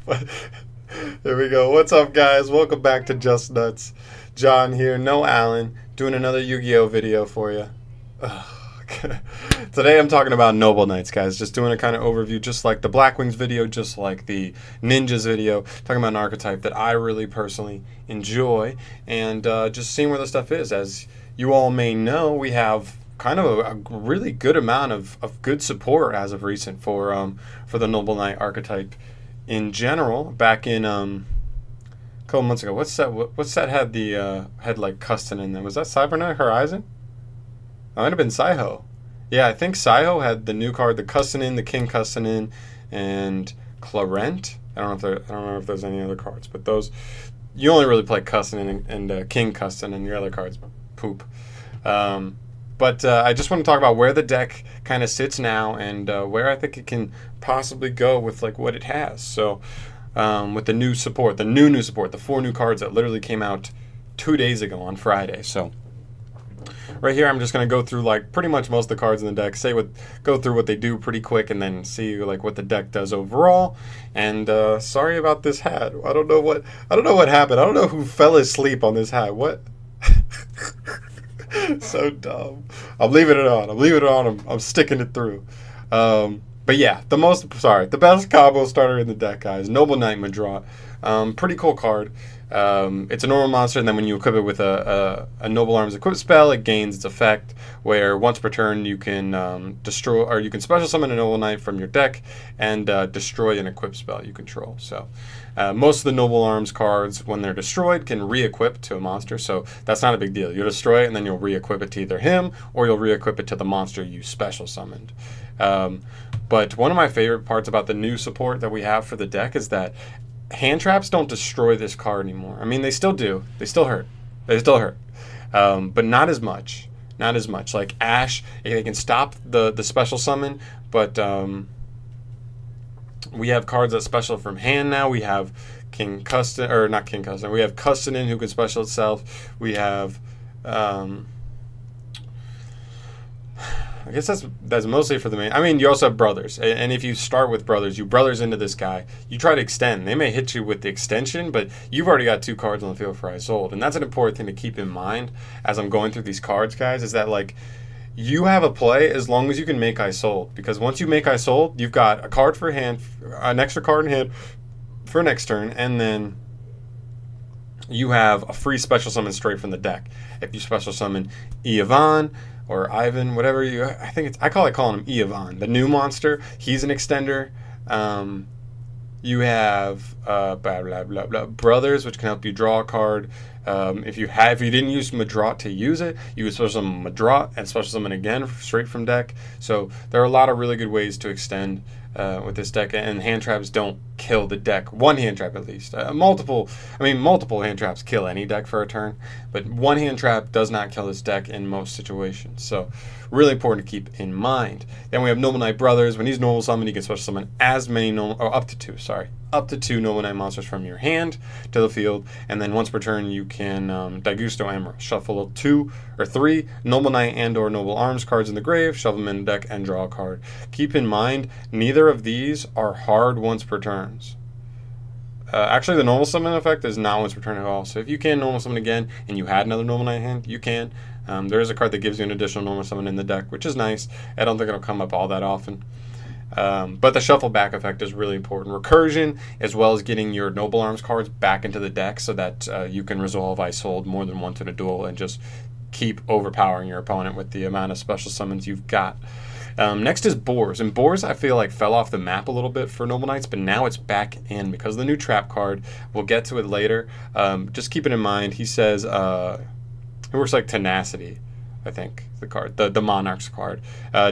But here we go. What's up, guys? Welcome back to Just Nuts. John here, no Alan, doing another Yu-Gi-Oh video for you. Today I'm talking about Noble Knights, guys. Just doing a kind of overview, just like the Black Wings video, just like the Ninjas video. Talking about an archetype that I really personally enjoy, and just seeing where the stuff is. As you all may know, we have kind of a really good amount of good support as of recent for the Noble Knight archetype in general. Back in a couple months ago, what's that had the had like Custon in there? Was that Cyberknight Horizon? It might have been Saiho. Yeah, I think Saiho had the new card, the Custonin, the King Custonin, and Clarent. I don't know if there's any other cards, but those you only really play Custonin and King Custonin, and your other cards poop. But I just want to talk about where the deck kind of sits now and where I think it can possibly go with like what it has. So with the new support, new support, the 4 new cards that literally came out 2 days ago on Friday. So right here, I'm just going to go through like pretty much most of the cards in the deck, go through what they do pretty quick, and then see like what the deck does overall. And sorry about this hat. I don't know what happened. I don't know who fell asleep on this hat. What? So dumb. I'm leaving it on. I'm sticking it through. But yeah, the best combo starter in the deck, guys. Noble Knight Madrot. Pretty cool card. It's a normal monster, and then when you equip it with a Noble Arms equip spell, it gains its effect, where once per turn you can destroy, or you can special summon a Noble Knight from your deck and destroy an equip spell you control. So most of the Noble Arms cards, when they're destroyed, can re-equip to a monster, so that's not a big deal. You'll destroy it, and then you'll re-equip it to either him, or you'll re-equip it to the monster you special summoned. But one of my favorite parts about the new support that we have for the deck is that hand traps don't destroy this card anymore. I mean, they still do. They still hurt. But not as much. Not as much. Like Ash, they can stop the special summon, but we have cards that special from hand now. We have King Custon, or not King Custon. We have Custonin who can special itself. We have I guess that's mostly for the main. I mean, you also have brothers, and if you start with brothers, you brothers into this guy. You try to extend. They may hit you with the extension, but you've already got 2 cards on the field for Isold, and that's an important thing to keep in mind as I'm going through these cards, guys. Is that like you have a play as long as you can make Isold, because once you make Isold, you've got a card for hand, an extra card in hand for next turn, and then you have a free special summon straight from the deck. If you special summon Eovan or Ivan, whatever I calling him Eovan, the new monster. He's an extender. You have blah blah blah blah brothers, which can help you draw a card. If you didn't use Madrot to use it, you would special summon Madrot and special summon again straight from deck. So there are a lot of really good ways to extend with this deck, and hand traps don't kill the deck. One hand trap at least. Multiple hand traps kill any deck for a turn, but one hand trap does not kill this deck in most situations. So really important to keep in mind. Then we have Noble Knight Brothers. When he's normal summoned, you can special summon up to two Noble Knight monsters from your hand to the field, and then once per turn you can Daigusto Emerald, shuffle 2 or 3 Noble Knight and or Noble Arms cards in the grave, shuffle them in the deck, and draw a card. Keep in mind, neither of these are hard once per turns. Actually, the normal summon effect is not once per turn at all. So if you can normal summon again and you had another Noble Knight hand, you can. There is a card that gives you an additional normal summon in the deck, which is nice. I don't think it'll come up all that often. But the shuffle back effect is really important. Recursion, as well as getting your Noble Arms cards back into the deck so that you can resolve Isold more than once in a duel and just keep overpowering your opponent with the amount of special summons you've got. Next is Boars, and Boars I feel like fell off the map a little bit for Noble Knights, but now it's back in because of the new trap card. We'll get to it later. Just keep it in mind. He says it works like Tenacity, I think, the card, the Monarch's card.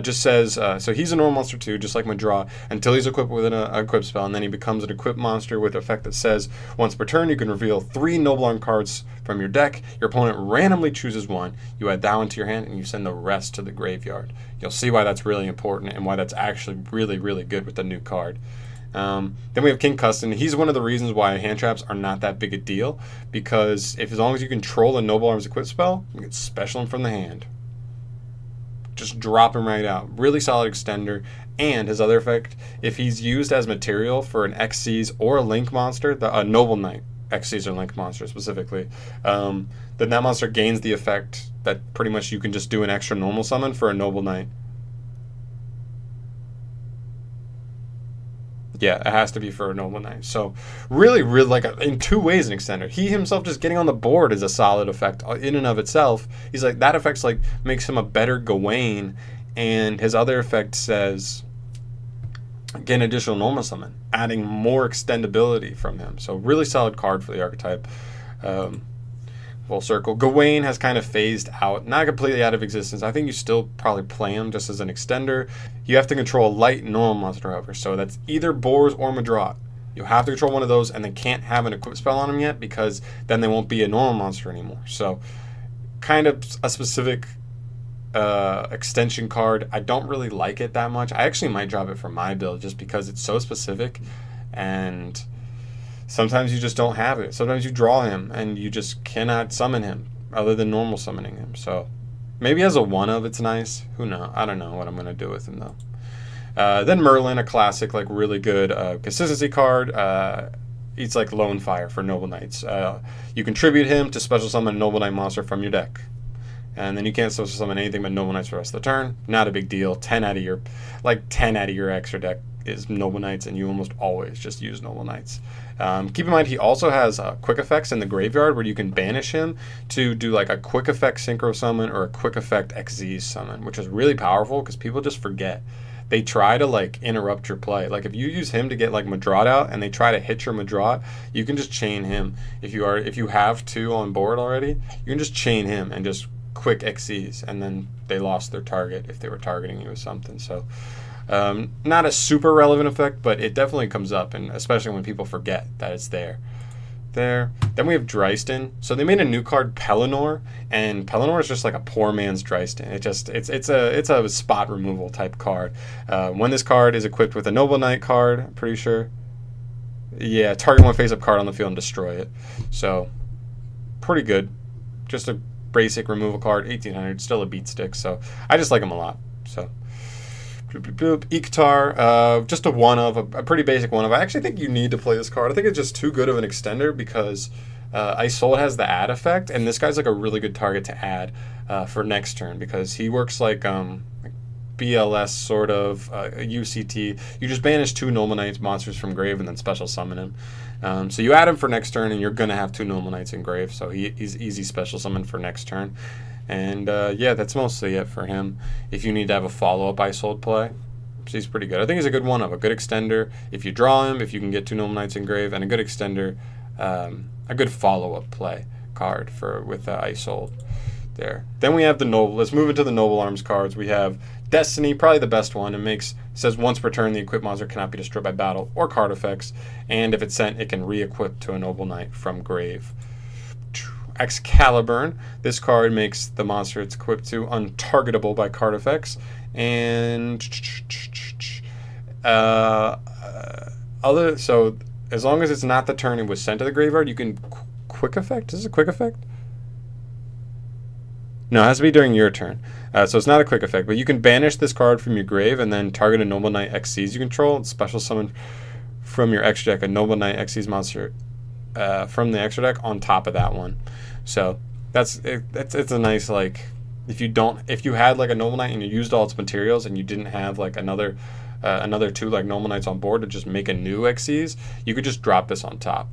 Just says, so he's a normal monster too, just like Madrot, until he's equipped with an equip spell, and then he becomes an equipped monster with an effect that says, once per turn, you can reveal 3 Noble Arm cards from your deck. Your opponent randomly chooses one. You add that one to your hand, and you send the rest to the graveyard. You'll see why that's really important, and why that's actually really, really good with the new card. Then we have King Custon. He's one of the reasons why hand traps are not that big a deal, because as long as you control a Noble Arms equip spell, you can special them from the hand. Just drop him right out. Really solid extender. And his other effect, if he's used as material for an Xyz or a Link monster, a Noble Knight Xyz or Link monster specifically, then that monster gains the effect that pretty much you can just do an extra normal summon for a Noble Knight. Yeah, it has to be for a Noble Knight. So really, like in two ways an extender. He himself just getting on the board is a solid effect in and of itself. He's like, that effect's like makes him a better Gawain, and his other effect says get an additional normal summon, adding more extendability from him. So really solid card for the archetype. Full circle. Gawain has kind of phased out, not completely out of existence. I think you still probably play him just as an extender. You have to control a light normal monster, however. So that's either Boars or Madrat. You have to control one of those, and they can't have an equip spell on them yet because then they won't be a normal monster anymore. So kind of a specific extension card. I don't really like it that much. I actually might drop it for my build just because it's so specific, and sometimes you just don't have it. Sometimes you draw him and you just cannot summon him other than normal summoning him. So maybe as a one of it's nice. Who knows? I don't know what I'm going to do with him though. Then Merlin, a classic, like really good consistency card. He's like Lone Fire for Noble Knights. You contribute him to special summon a Noble Knight monster from your deck. And then you can't special summon anything but Noble Knights for the rest of the turn. Not a big deal. 10 out of your extra deck is Noble Knights, and you almost always just use Noble Knights. Keep in mind he also has quick effects in the graveyard where you can banish him to do like a quick effect Synchro Summon or a quick effect Xyz Summon, which is really powerful because people just forget. They try to like interrupt your play. Like if you use him to get like Madrat out and they try to hit your Madrat, you can just chain him. If you have two on board already, you can just chain him and just quick Xyz, and then they lost their target if they were targeting you with something. So not a super relevant effect, but it definitely comes up, and especially when people forget that it's there. Then we have Dryston. So they made a new card, Pellinor, and Pellinor is just like a poor man's Dryston. It's a spot removal type card. When this card is equipped with a Noble Knight card, I'm pretty sure. Yeah, target one face-up card on the field and destroy it. So pretty good. Just a basic removal card, 1800, still a beat stick. So I just like him a lot. So. Iktar, just a pretty basic one of. I actually think you need to play this card. I think it's just too good of an extender because Isolde has the add effect, and this guy's like a really good target to add for next turn because he works like BLS sort of UCT. You just banish two Noble Knights monsters from grave and then special summon him. So you add him for next turn, and you're gonna have two Noble Knights in grave. So he's easy special summon for next turn. And yeah, that's mostly it for him. If you need to have a follow-up Isolde play, he's pretty good. I think he's a good one of a good extender. If you draw him, if you can get two Noble Knights in grave, and a good extender, a good follow-up play card with Isolde there. Then we have the Noble. Let's move into the Noble Arms cards. We have Destiny, probably the best one. It says once per turn, the equipped monster cannot be destroyed by battle or card effects, and if it's sent, it can re-equip to a Noble Knight from grave. Excalibur. This card makes the monster it's equipped to untargetable by card effects. And so as long as it's not the turn it was sent to the graveyard, you can quick effect. Is this a quick effect? No, it has to be during your turn. So it's not a quick effect, but you can banish this card from your grave and then target a Noble Knight Xyz you control and special summon from your extra deck a Noble Knight Xyz monster from the extra deck on top of that one. So it's a nice, like, if you had like a Noble Knight and you used all its materials and you didn't have like another two like Noble Knights on board to just make a new Xyz, you could just drop this on top.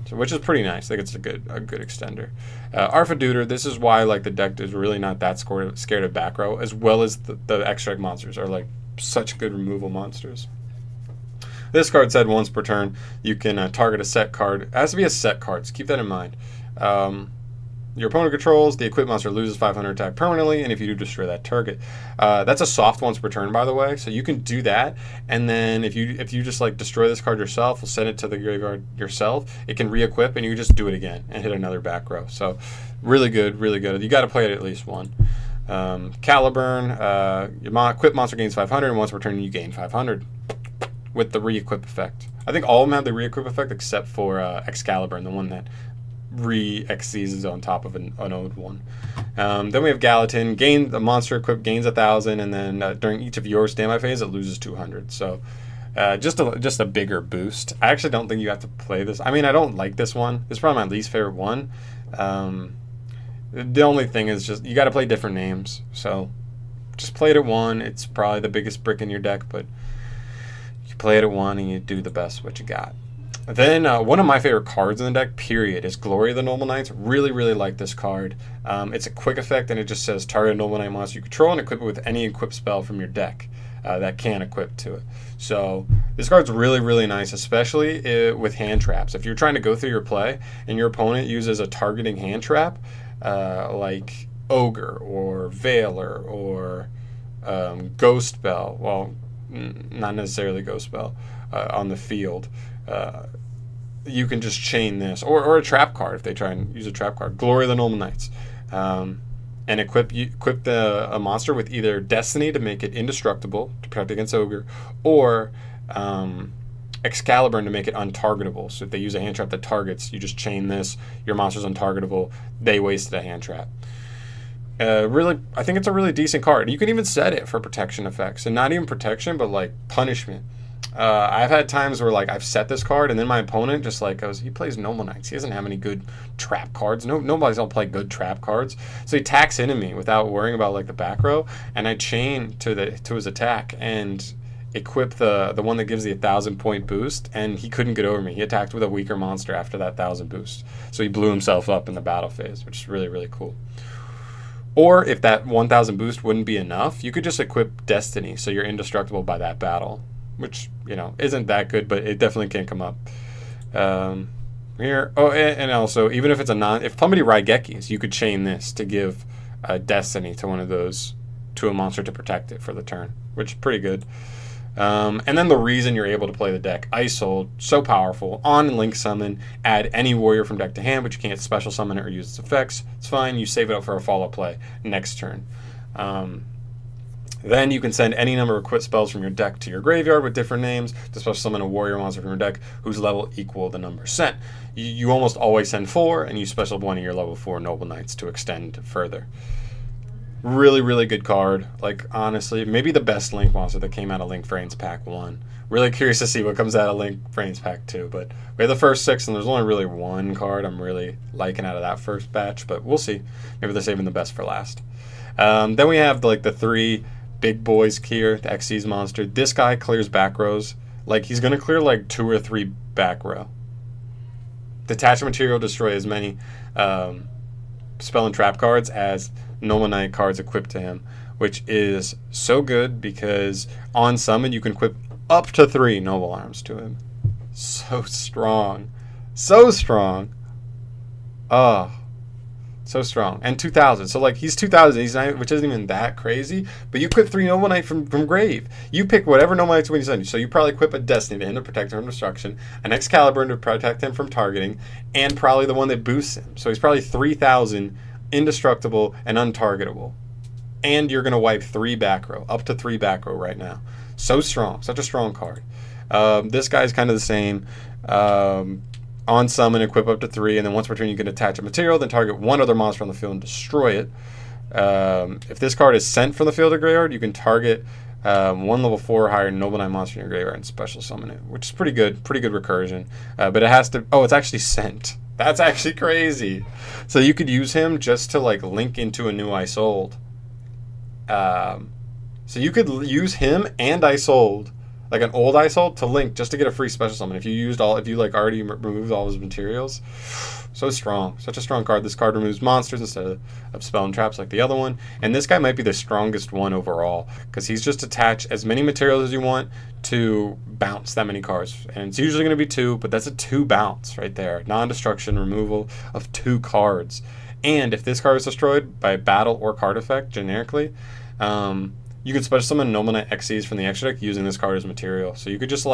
So, which is pretty nice. I think it's a good extender. Arfaduder, this is why like the deck is really not that scared of back row, as well as the extra deck monsters are like such good removal monsters. This card said once per turn you can target a set card. It has to be a set card, so keep that in mind. Your opponent controls, the equipped monster loses 500 attack permanently, and if you do, destroy that target. That's a soft once per turn, by the way, so you can do that, and then if you just like destroy this card yourself, we'll send it to the graveyard yourself, it can re-equip, and you just do it again and hit another back row. So really good, really good. You got to play it at least one. Caliburn, your equipped monster gains 500, and once per turn you gain 500 with the re-equip effect. I think all of them have the re-equip effect except for Excalibur, and the one that re-Xyzes on top of an old one. Then we have Gallatin. The monster equipped gains 1,000, and then during each of your standby phase, it loses 200. So just a bigger boost. I actually don't think you have to play this. I mean, I don't like this one. It's probably my least favorite one. The only thing is just you got to play different names. So just play it at 1. It's probably the biggest brick in your deck, but you play it at 1 and you do the best what you got. Then one of my favorite cards in the deck, period, is Glory of the Noble Knights. Really, really like this card. It's a quick effect, and it just says target a Noble Knight monster you control and equip it with any equipped spell from your deck that can equip to it. So this card's really, really nice, especially with hand traps. If you're trying to go through your play and your opponent uses a targeting hand trap, like Ogre or Veiler or Ghost Spell, well, not necessarily Ghost Spell, on the field, you can just chain this, or a trap card if they try and use a trap card. Glory of the Noble Knights, and equip a monster with either Destiny to make it indestructible to protect against Ogre, or Excalibur to make it untargetable. So if they use a hand trap that targets, you just chain this. Your monster's untargetable. They wasted a hand trap. Really, I think it's a really decent card. You can even set it for protection effects, and not even protection, but like punishment. I've had times where like I've set this card and then my opponent just like goes, he plays Noble Knights. He doesn't have any good trap cards. Nobody's gonna play good trap cards. So he attacks into me without worrying about like the back row, and I chain to his attack and equip the one that gives the 1,000 point boost, and he couldn't get over me. He attacked with a weaker monster after that 1,000 boost. So he blew himself up in the battle phase, which is really, really cool. Or if that 1,000 boost wouldn't be enough, you could just equip Destiny so you're indestructible by that battle, which, isn't that good, but it definitely can come up. Here, and also, even if it's if somebody Raigekis, you could chain this to give Destiny to one of those, to a monster to protect it for the turn, which is pretty good. And then the reason you're able to play the deck, Isold, so powerful. On and Link Summon, add any warrior from deck to hand, but you can't special summon it or use its effects. It's fine, you save it up for a follow play next turn. Then you can send any number of equipped spells from your deck to your graveyard with different names to special summon a warrior monster from your deck whose level equal the number sent. You almost always send 4, and you special one of your level 4 Noble Knights to extend further. Really, really good card. Like, honestly, maybe the best Link monster that came out of Link Vrains Pack 1. Really curious to see what comes out of Link Vrains Pack 2. But we have the first 6, and there's only really one card I'm really liking out of that first batch. But we'll see. Maybe they're saving the best for last. Then we have the 3 big boys here, the Xyz monster. This guy clears back rows. Like, he's going to clear 2 or 3 back row. Detach material, destroy as many spell and trap cards as Noble Knight cards equipped to him, which is so good because on summon you can equip up to 3 Noble Arms to him. So strong. So strong. So strong. And 2,000. So, he's 2,000, which isn't even that crazy. But you equip 3 Noble Knight from Grave. You pick whatever Noble Knights when you send you. So you probably equip a Destiny to him to protect him from destruction, an Excalibur to protect him from targeting, and probably the one that boosts him. So he's probably 3,000, indestructible, and untargetable. And you're going to wipe 3 back row. Up to 3 back row right now. So strong. Such a strong card. This guy's kind of the same. On summon, equip up to 3, and then once per turn you can attach a material, then target one other monster on the field and destroy it. If this card is sent from the field to graveyard, you can target one level 4 or higher Noble Knight monster in your graveyard and special summon it, which is pretty good recursion. But it has to, it's actually sent. That's actually crazy. So you could use him just to link into a new Isold. So you could use him and Isold, like an old Isold, to link just to get a free special summon. If you already removed all his materials. So strong. Such a strong card. This card removes monsters instead of spell and traps like the other one. And this guy might be the strongest one overall because he's just attached as many materials as you want to bounce that many cards. And it's usually going to be 2, but that's a 2 bounce right there. Non-destruction removal of 2 cards. And if this card is destroyed by battle or card effect generically, you could special summon Noble Knight Xyz from the extra deck using this card as material. So you could just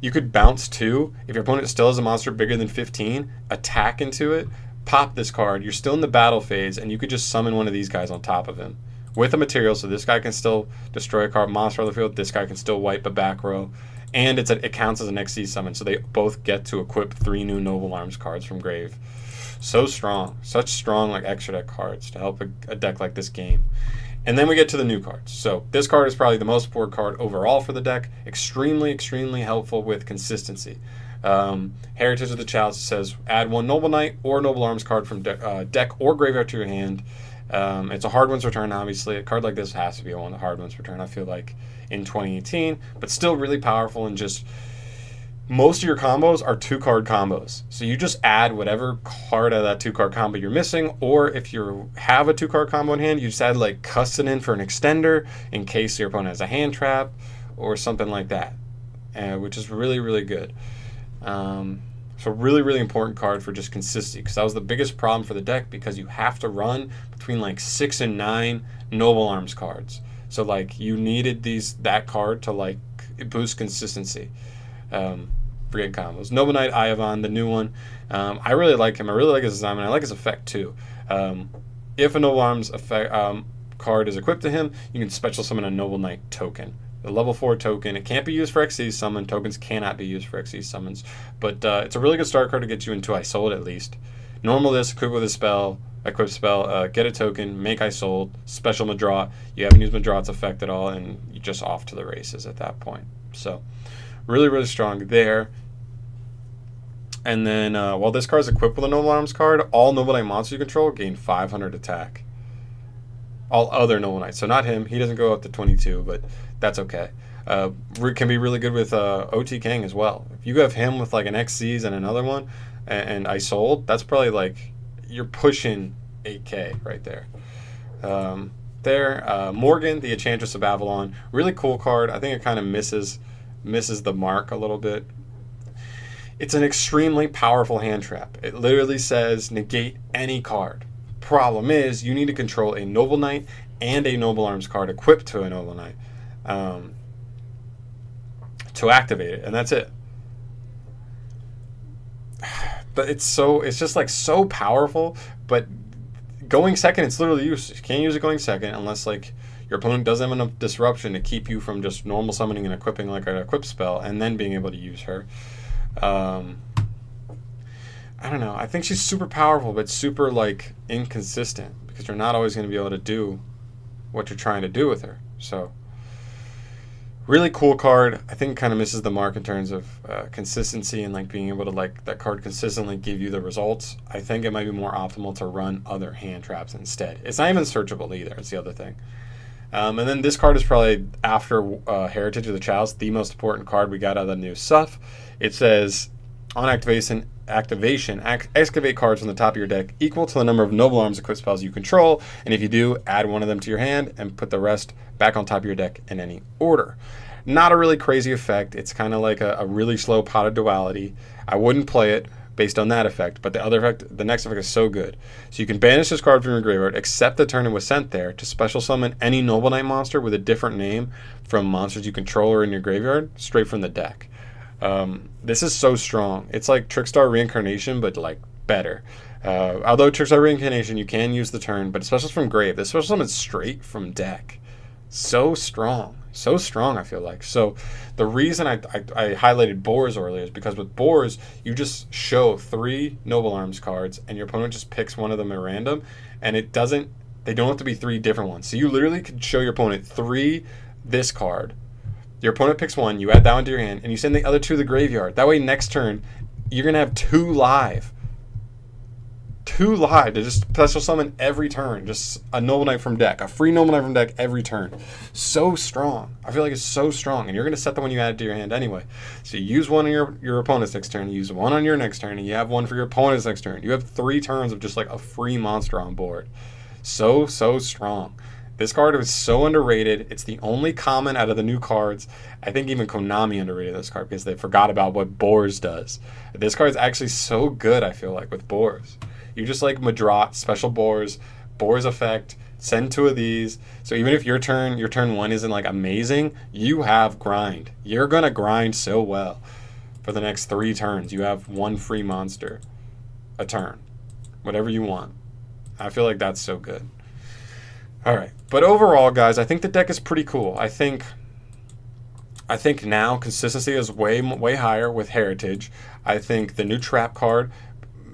you could bounce 2. If your opponent still has a monster bigger than 15, attack into it, pop this card. You're still in the battle phase, and you could just summon one of these guys on top of him with a material. So this guy can still destroy a card monster on the field. This guy can still wipe a back row, and it counts as an Xyz summon. So they both get to equip 3 new Noble Arms cards from Grave. So strong. Such strong like extra deck cards to help a deck like this game. And then we get to the new cards. So this card is probably the most important card overall for the deck. Extremely, extremely helpful with consistency. Heritage of the Chalice says add 1 Noble Knight or Noble Arms card from deck or graveyard to your hand. It's a hard one's return, obviously. A card like this has to be one of the hard ones return, I feel like, in 2018. But still really powerful, and just most of your combos are 2-card combos. So you just add whatever card out of that 2-card combo you're missing, or if you have a 2-card combo in hand, you just add like Custom in for an extender in case your opponent has a hand trap or something like that, which is really, really good. So really, really important card for just consistency, because that was the biggest problem for the deck, because you have to run between like 6 and 9 Noble Arms cards. So like you needed that card to like boost consistency. Forget combos. Noble Knight Ivan, the new one. I really like him. I really like his design, and I like his effect too. If a Noble Arms effect card is equipped to him, you can special summon a Noble Knight token. The level 4 token. It can't be used for XC summon. Tokens cannot be used for XC summons. But it's a really good start card to get you into Isold at least. Normal this, equip with a spell, get a token, make Isold, special Madraw. You haven't used Madraw's effect at all, and you're just off to the races at that point. So really, really strong there. And then while this card is equipped with a Noble Arms card, all Noble Knight monsters you control gain 500 attack. All other Noble Knights. So not him. He doesn't go up to 22, but that's okay. Can be really good with OT King as well. If you have him with like an XCs and another one, and Isold, that's probably like, you're pushing 8K right there. Morgan, the Enchantress of Avalon. Really cool card. I think it kind of misses the mark a little bit. It's an extremely powerful hand trap. It literally says negate any card. Problem is, you need to control a Noble Knight and a Noble Arms card equipped to a Noble Knight to activate it, and that's it. But it's just like so powerful. But going second, it's literally useless. You can't use it going second unless like your opponent doesn't have enough disruption to keep you from just normal summoning and equipping like an equip spell and then being able to use her. I don't know. I think she's super powerful, but super like inconsistent, because you're not always going to be able to do what you're trying to do with her. So really cool card. I think it kind of misses the mark in terms of consistency and like being able to like that card consistently give you the results. I think it might be more optimal to run other hand traps instead. It's not even searchable either. It's the other thing. And then this card is probably, after Heritage of the Chalice, the most important card we got out of the new stuff. It says, on activation, excavate cards from the top of your deck equal to the number of Noble Arms equipped spells you control, and if you do, add one of them to your hand and put the rest back on top of your deck in any order. Not a really crazy effect. It's kind of like a really slow Pot of Duality. I wouldn't play it based on that effect, but the next effect is so good. So you can banish this card from your graveyard, except the turn it was sent there, to special summon any Noble Knight monster with a different name from monsters you control or in your graveyard, straight from the deck. This is so strong. It's like Trickstar Reincarnation, but like better. Although Trickstar Reincarnation, you can use the turn, but especially from grave. The special summon is straight from deck. So strong. So strong, I feel like. So the reason I highlighted Boars earlier is because with Boars, you just show 3 Noble Arms cards, and your opponent just picks one of them at random, and they don't have to be 3 different ones. So you literally could show your opponent 3 this card. Your opponent picks one, you add that one to your hand, and you send the other 2 to the graveyard. That way, next turn, you're going to have 2 live. 2 live to just special summon every turn. Just a Noble Knight from deck. A free Noble Knight from deck every turn. So strong. I feel like it's so strong. And you're going to set the one you added to your hand anyway. So you use one on your opponent's next turn, you use one on your next turn, and you have one for your opponent's next turn. You have 3 turns of just like a free monster on board. So strong. This card is so underrated. It's the only common out of the new cards. I think even Konami underrated this card because they forgot about what Boars does. This card is actually so good, I feel like, with Boars. You just like Madrat, special Boars effect, send 2 of these. So even if your turn 1 isn't like amazing, you have grind. You're going to grind so well for the next 3 turns. You have 1 free monster a turn. Whatever you want. I feel like that's so good. All right, but overall, guys, I think the deck is pretty cool. I think now consistency is way higher with Heritage. I think the new trap card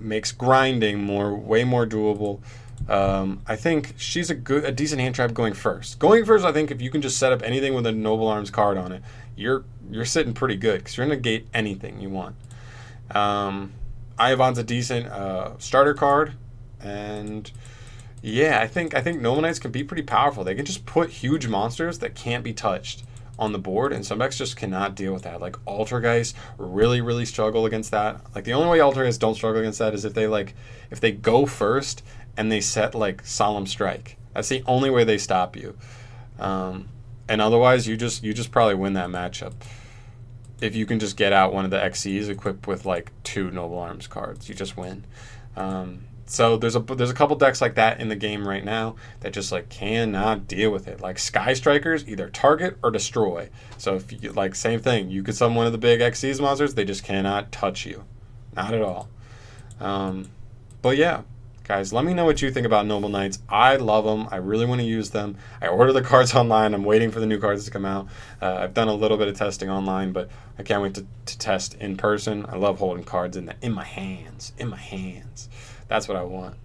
makes grinding way more doable. I think she's a decent hand trap going first. Going first, I think if you can just set up anything with a Noble Arms card on it, you're sitting pretty good because you're gonna negate anything you want. Iovan's a decent starter card, and yeah, I think Noble Knights can be pretty powerful. They can just put huge monsters that can't be touched on the board, and some decks just cannot deal with that. Like Altergeist really struggle against that. Like the only way Altergeist don't struggle against that is if they go first and they set like Solemn Strike. That's the only way they stop you. And otherwise, you just probably win that matchup if you can just get out one of the XCs equipped with like 2 Noble Arms cards. You just win. So there's a couple decks like that in the game right now that just like cannot deal with it. Like Sky Strikers, either target or destroy. So if you like same thing, you could summon one of the big XCs monsters, they just cannot touch you, not at all. But yeah, guys, let me know what you think about Noble Knights. I love them. I really want to use them. I order the cards online. I'm waiting for the new cards to come out. I've done a little bit of testing online, but I can't wait to test in person. I love holding cards in my hands. That's what I want.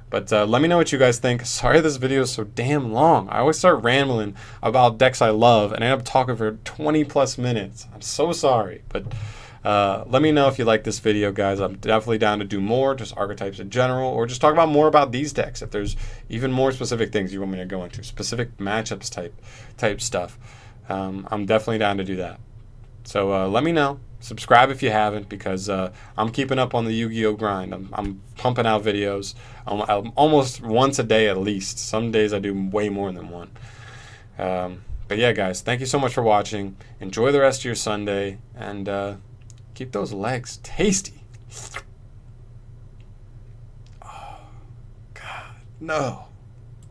But let me know what you guys think. Sorry this video is so damn long. I always start rambling about decks I love and I end up talking for 20 plus minutes. I'm so sorry. But let me know if you like this video, guys. I'm definitely down to do more, just archetypes in general, or just talk about more about these decks. If there's even more specific things you want me to go into, specific matchups type stuff, I'm definitely down to do that. So let me know. Subscribe if you haven't, because I'm keeping up on the Yu-Gi-Oh grind. I'm pumping out videos almost once a day at least. Some days I do way more than one. But yeah, guys, thank you so much for watching. Enjoy the rest of your Sunday, and keep those legs tasty. Oh, God, no.